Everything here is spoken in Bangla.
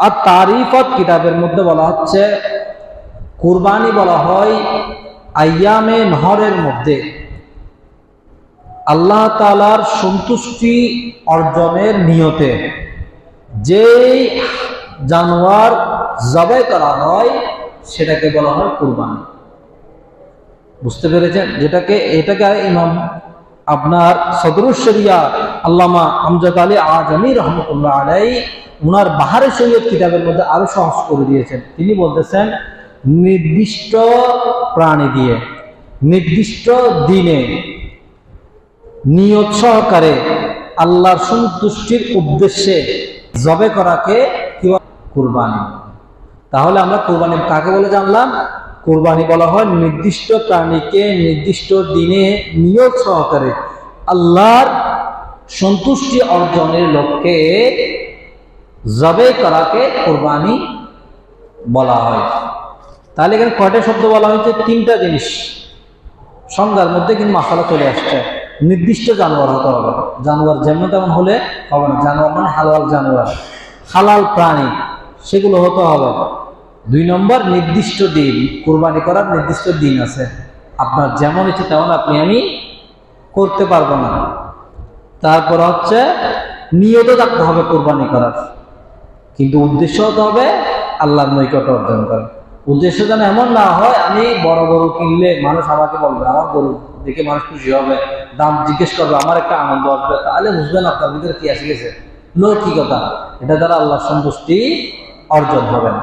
আর তারিফত কিতাবের মধ্যে বলা হচ্ছে কুরবানি বলা হয় আইয়ামে নহরের মধ্যে আল্লাহ তাআলার সন্তুষ্টি অর্জনের নিয়তে যেই জানোয়ার জবাই করা হয় সেটাকে বলা হয় কুরবানি। বুঝতে পেরেছেন? এটাকে ইমাম আপনার সদরুল শরিয়া আল্লামা আমজাদ আলী আজমি রহমতুল্লাহ আলাইহি উনার বাহারে শরীয়ত কিতাবের মধ্যে আরো সহজ করে দিয়েছেন। তিনি বলতেছেন নির্দিষ্ট প্রাণী দিয়ে নির্দিষ্ট দিনে নিয়ত সহকারে আল্লাহর সন্তুষ্টির উদ্দেশ্যে জবাই করাকে কুরবানি। তাহলে আমরা কুরবানি কাকে বলে জানলাম? কুরবানি বলা হয় নির্দিষ্ট প্রাণীকে নির্দিষ্ট দিনে নিয়ত সহকারে আল্লাহর সন্তুষ্টি অর্জনের লক্ষ্যে জবাই করাকে কুরবানি বলা হয়। তাহলে এখানে কয়টা শব্দ বলা হয়েছে? তিনটা জিনিস। সংজ্ঞার মধ্যে কিন্তু মাসালা চলে আসছে। নির্দিষ্ট জানোয়ার হতে হবে, জানোয়ার যেমন তেমন হলে হবে না। জানোয়ার মানে হালাল জানোয়ার, হালাল প্রাণী, সেগুলো হতে হবে। 2 নম্বর, নির্দিষ্ট দিন। কুরবানি করার নির্দিষ্ট দিন আছে, আপনার যেমন ইচ্ছে তেমন আপনি আমি করতে পারবো না। তারপর হচ্ছে নিয়ত থাকতে হবে কুরবানি করার, কিন্তু উদ্দেশ্য হতে হবে আল্লাহর নৈকট্য অর্জন করা। উদ্দেশ্য যেন এমন না হয় আমি বড় গরু কিনলে মানুষ আমাকে বলবে, আমার গরু দেখে মানুষ খুশি হবে, দাম জিজ্ঞেস করবে, আমার একটা আনন্দ আসবে, তাহলে বুঝবেন আপনার ভিতরে কি আসে গেছে লৌকিকতা। এটা দ্বারা আল্লাহর সন্তুষ্টি অর্জন হবে না।